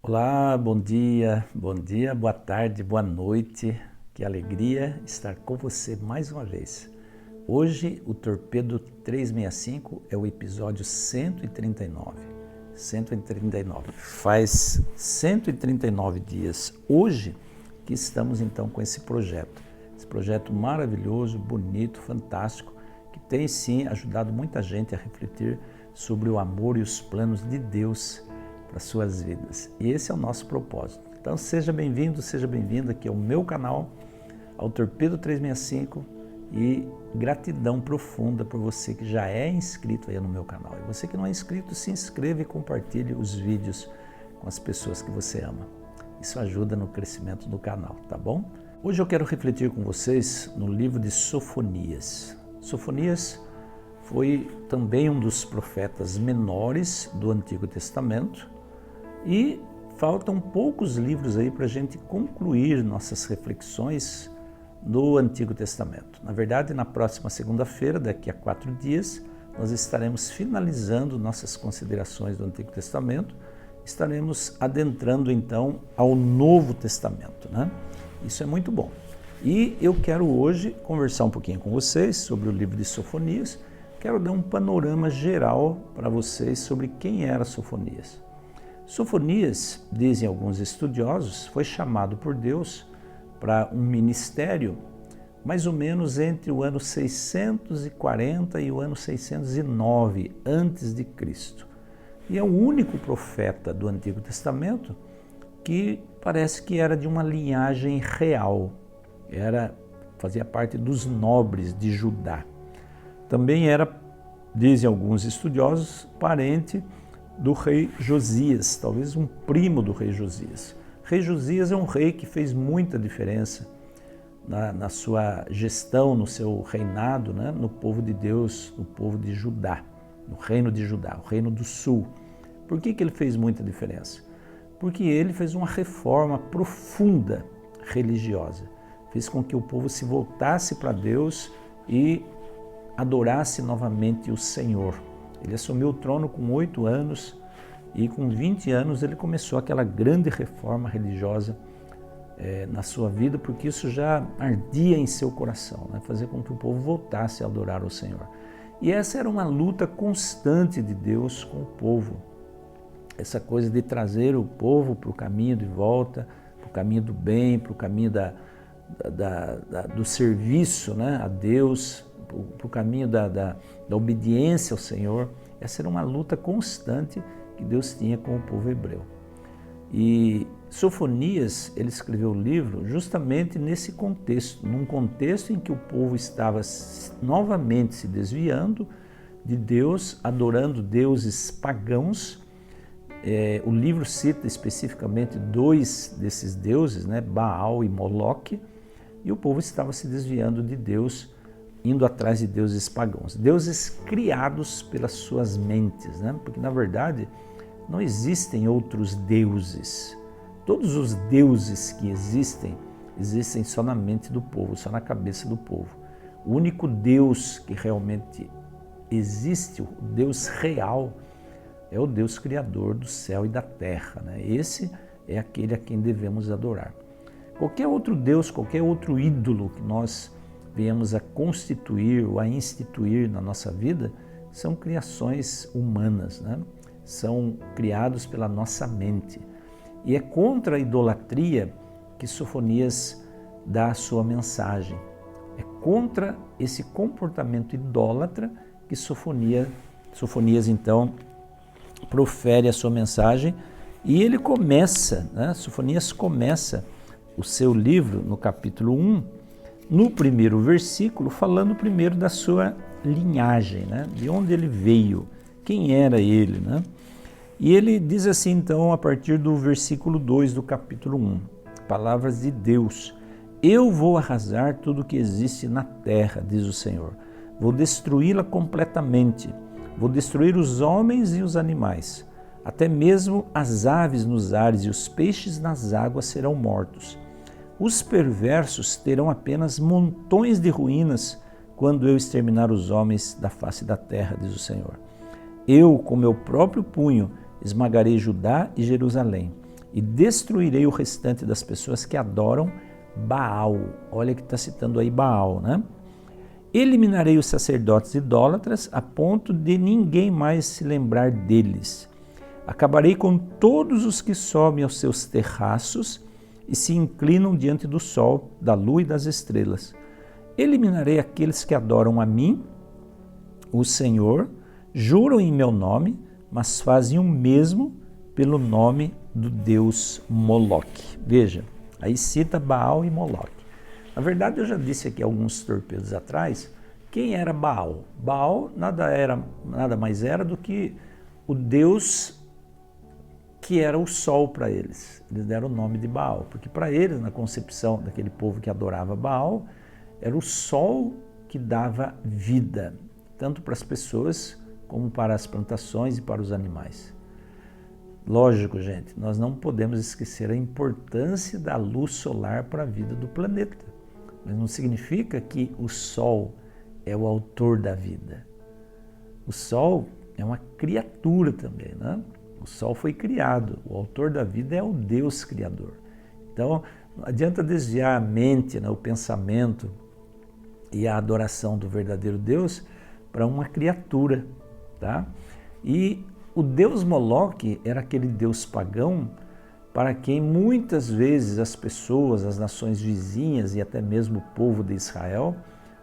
Olá, bom dia, boa tarde, boa noite. Que alegria estar com você mais uma vez. Hoje o Torpedo 365 é o episódio 139. 139. Faz 139 dias hoje que estamos então com esse projeto. Esse projeto maravilhoso, bonito, fantástico, que tem sim ajudado muita gente a refletir sobre o amor e os planos de Deus para suas vidas. E esse é o nosso propósito. Então seja bem-vindo, seja bem-vinda aqui ao meu canal, ao Torpedo 365, e gratidão profunda por você que já é inscrito aí no meu canal. E você que não é inscrito, se inscreva e compartilhe os vídeos com as pessoas que você ama. Isso ajuda no crescimento do canal, tá bom? Hoje eu quero refletir com vocês no livro de Sofonias. Sofonias foi também um dos profetas menores do Antigo Testamento, e faltam poucos livros aí para a gente concluir nossas reflexões do Antigo Testamento. Na verdade, na próxima segunda-feira, daqui a 4 dias, nós estaremos finalizando nossas considerações do Antigo Testamento, estaremos adentrando então ao Novo Testamento, né? Isso é muito bom. E eu quero hoje conversar um pouquinho com vocês sobre o livro de Sofonias. Quero dar um panorama geral para vocês sobre quem era Sofonias. Sofonias, dizem alguns estudiosos, foi chamado por Deus para um ministério mais ou menos entre o ano 640 e o ano 609 antes de Cristo. E é o único profeta do Antigo Testamento que parece que era de uma linhagem real, fazia parte dos nobres de Judá. Também era, dizem alguns estudiosos, parente do rei Josias, talvez um primo do rei Josias. Rei Josias é um rei que fez muita diferença na sua gestão, no seu reinado, né, no povo de Deus, no povo de Judá, no reino de Judá, o reino do sul. Por que ele fez muita diferença? Porque ele fez uma reforma profunda religiosa, fez com que o povo se voltasse para Deus e adorasse novamente o Senhor. Ele assumiu o trono com 8 anos e com 20 anos ele começou aquela grande reforma religiosa na sua vida, porque isso já ardia em seu coração, né? Fazer com que o povo voltasse a adorar o Senhor. E essa era uma luta constante de Deus com o povo. Essa coisa de trazer o povo para o caminho de volta, para o caminho do bem, para o caminho do serviço, né, a Deus, para o caminho da obediência ao Senhor. Essa era uma luta constante que Deus tinha com o povo hebreu. E Sofonias, ele escreveu o livro justamente nesse contexto, num contexto em que o povo estava novamente se desviando de Deus, adorando deuses pagãos. O livro cita especificamente 2 desses deuses, né, Baal e Moloque, e o povo estava se desviando de Deus, indo atrás de deuses pagãos, deuses criados pelas suas mentes, né? Porque na verdade não existem outros deuses. Todos os deuses que existem só na mente do povo, só na cabeça do povo. O único Deus que realmente existe, o Deus real, é o Deus criador do céu e da terra, né? Esse é aquele a quem devemos adorar. Qualquer outro Deus, qualquer outro ídolo que nós viemos a constituir ou a instituir na nossa vida, são criações humanas, né? São criados pela nossa mente. E é contra a idolatria que Sofonias dá a sua mensagem. É contra esse comportamento idólatra que Sofonias então profere a sua mensagem, e ele começa, né? Sofonias começa o seu livro no capítulo 1, no primeiro versículo, falando primeiro da sua linhagem, né? De onde ele veio, quem era ele, né? E ele diz assim então, a partir do versículo 2 do capítulo 1, palavras de Deus: eu vou arrasar tudo que existe na terra, diz o Senhor, vou destruí-la completamente, vou destruir os homens e os animais, até mesmo as aves nos ares e os peixes nas águas serão mortos. Os perversos terão apenas montões de ruínas quando eu exterminar os homens da face da terra, diz o Senhor. Eu, com meu próprio punho, esmagarei Judá e Jerusalém, e destruirei o restante das pessoas que adoram Baal. Olha que está citando aí Baal, né? Eliminarei os sacerdotes idólatras a ponto de ninguém mais se lembrar deles. Acabarei com todos os que sobem aos seus terraços e se inclinam diante do sol, da lua e das estrelas. Eliminarei aqueles que adoram a mim, o Senhor, juram em meu nome, mas fazem o mesmo pelo nome do deus Moloque. Veja, aí cita Baal e Moloque. Na verdade, eu já disse aqui alguns torpedos atrás, quem era Baal? Baal nada mais era do que o deus que era o sol para eles. Eles deram o nome de Baal, porque para eles, na concepção daquele povo que adorava Baal, era o sol que dava vida, tanto para as pessoas como para as plantações e para os animais. Lógico, gente, nós não podemos esquecer a importância da luz solar para a vida do planeta. Mas não significa que o sol é o autor da vida. O sol é uma criatura também, né? O sol foi criado, o autor da vida é o Deus Criador. Então, não adianta desviar a mente, né, o pensamento e a adoração do verdadeiro Deus para uma criatura, tá? E o deus Moloque era aquele deus pagão para quem muitas vezes as pessoas, as nações vizinhas e até mesmo o povo de Israel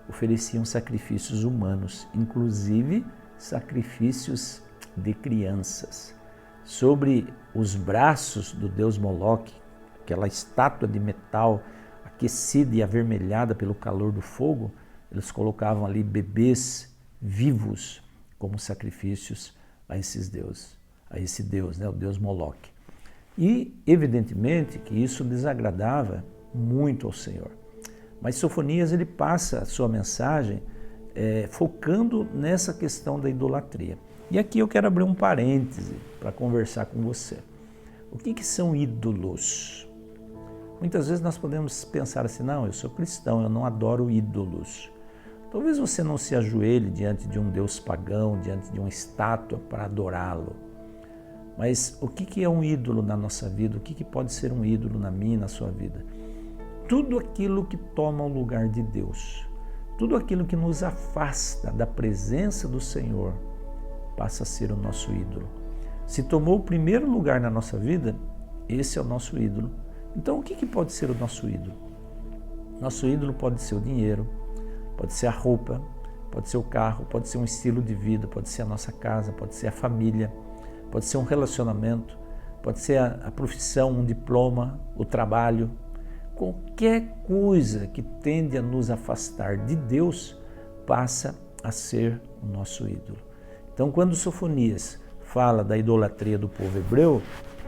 ofereciam sacrifícios humanos, inclusive sacrifícios de crianças. Sobre os braços do deus Moloque, aquela estátua de metal aquecida e avermelhada pelo calor do fogo, eles colocavam ali bebês vivos como sacrifícios a esses deuses, a esse deus, né, o deus Moloque. E, evidentemente, que isso desagradava muito ao Senhor. Mas Sofonias ele passa a sua mensagem focando nessa questão da idolatria. E aqui eu quero abrir um parêntese para conversar com você. O que são ídolos? Muitas vezes nós podemos pensar assim, não, eu sou cristão, eu não adoro ídolos. Talvez você não se ajoelhe diante de um deus pagão, diante de uma estátua para adorá-lo. Mas o que é um ídolo na nossa vida? O que pode ser um ídolo na minha e na sua vida? Tudo aquilo que toma o lugar de Deus, tudo aquilo que nos afasta da presença do Senhor, passa a ser o nosso ídolo. Se tomou o primeiro lugar na nossa vida, esse é o nosso ídolo. Então, o que pode ser o nosso ídolo? Nosso ídolo pode ser o dinheiro, pode ser a roupa, pode ser o carro, pode ser um estilo de vida, pode ser a nossa casa, pode ser a família, pode ser um relacionamento, pode ser a profissão, um diploma, o trabalho. Qualquer coisa que tende a nos afastar de Deus passa a ser o nosso ídolo. Então, quando Sofonias fala da idolatria do povo hebreu,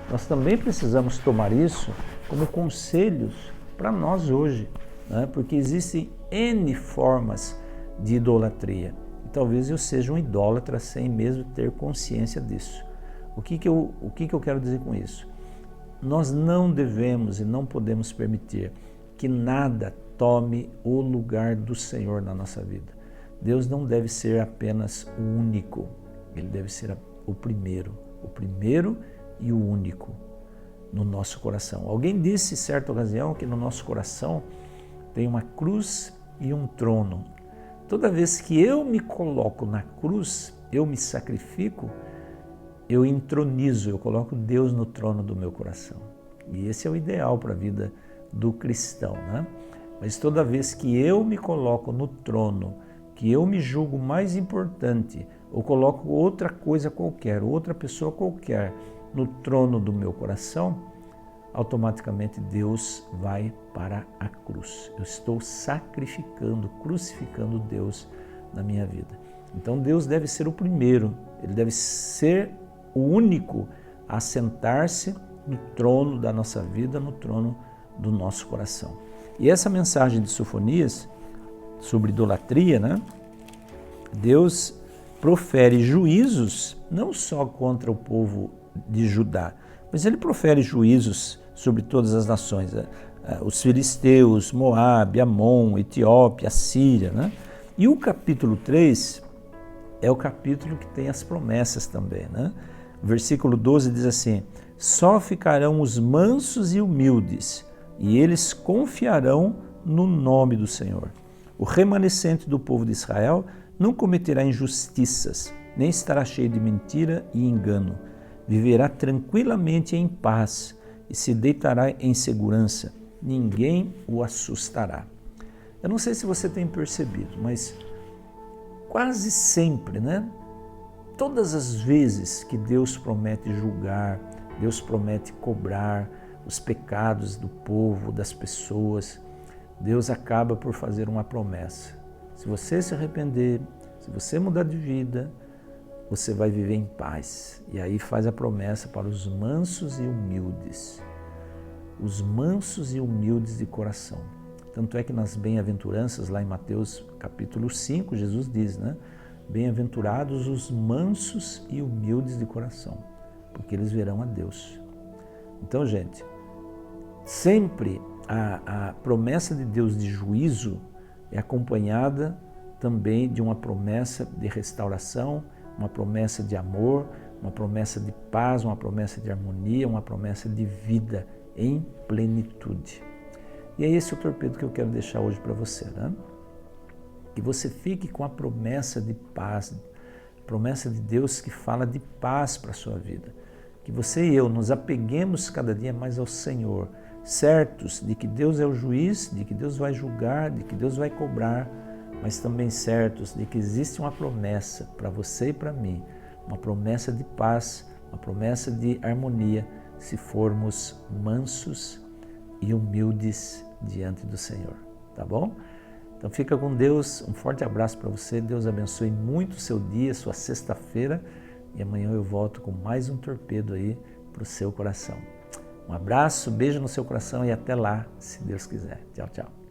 nós também precisamos tomar isso como conselhos para nós hoje, né? Porque existem N formas de idolatria. E talvez eu seja um idólatra sem mesmo ter consciência disso. O que eu quero dizer com isso? Nós não devemos e não podemos permitir que nada tome o lugar do Senhor na nossa vida. Deus não deve ser apenas o único, Ele deve ser o primeiro e o único no nosso coração. Alguém disse em certa ocasião que no nosso coração tem uma cruz e um trono. Toda vez que eu me coloco na cruz, eu me sacrifico, eu entronizo, eu coloco Deus no trono do meu coração. E esse é o ideal para a vida do cristão, né? Mas toda vez que eu me coloco no trono, que eu me julgo mais importante, ou coloco outra coisa qualquer, outra pessoa qualquer no trono do meu coração, automaticamente Deus vai para a cruz. Eu estou sacrificando, crucificando Deus na minha vida. Então Deus deve ser o primeiro, Ele deve ser o único a sentar-se no trono da nossa vida, no trono do nosso coração. E essa mensagem de Sofonias sobre idolatria, né? Deus profere juízos não só contra o povo de Judá, mas Ele profere juízos sobre todas as nações, os filisteus, Moabe, Amon, Etiópia, Síria, né? E o capítulo 3 é o capítulo que tem as promessas também, né? O versículo 12 diz assim: Só ficarão os mansos e humildes, e eles confiarão no nome do Senhor. O remanescente do povo de Israel não cometerá injustiças, nem estará cheio de mentira e engano. Viverá tranquilamente em paz e se deitará em segurança. Ninguém o assustará. Eu não sei se você tem percebido, mas quase sempre, né? Todas as vezes que Deus promete julgar, Deus promete cobrar os pecados do povo, das pessoas, Deus acaba por fazer uma promessa. Se você se arrepender, se você mudar de vida, você vai viver em paz. E aí faz a promessa para os mansos e humildes. Os mansos e humildes de coração. Tanto é que nas bem-aventuranças, lá em Mateus capítulo 5, Jesus diz, né? Bem-aventurados os mansos e humildes de coração, porque eles verão a Deus. Então, gente, sempre a promessa de Deus de juízo é acompanhada também de uma promessa de restauração, uma promessa de amor, uma promessa de paz, uma promessa de harmonia, uma promessa de vida em plenitude. E é esse o torpedo que eu quero deixar hoje para você, né? Que você fique com a promessa de paz, a promessa de Deus que fala de paz para a sua vida. Que você e eu nos apeguemos cada dia mais ao Senhor, certos de que Deus é o juiz, de que Deus vai julgar, de que Deus vai cobrar, mas também certos de que existe uma promessa para você e para mim, uma promessa de paz, uma promessa de harmonia, se formos mansos e humildes diante do Senhor, tá bom? Então fica com Deus, um forte abraço para você, Deus abençoe muito o seu dia, sua sexta-feira, e amanhã eu volto com mais um torpedo aí para o seu coração. Um abraço, beijo no seu coração e até lá, se Deus quiser. Tchau, tchau.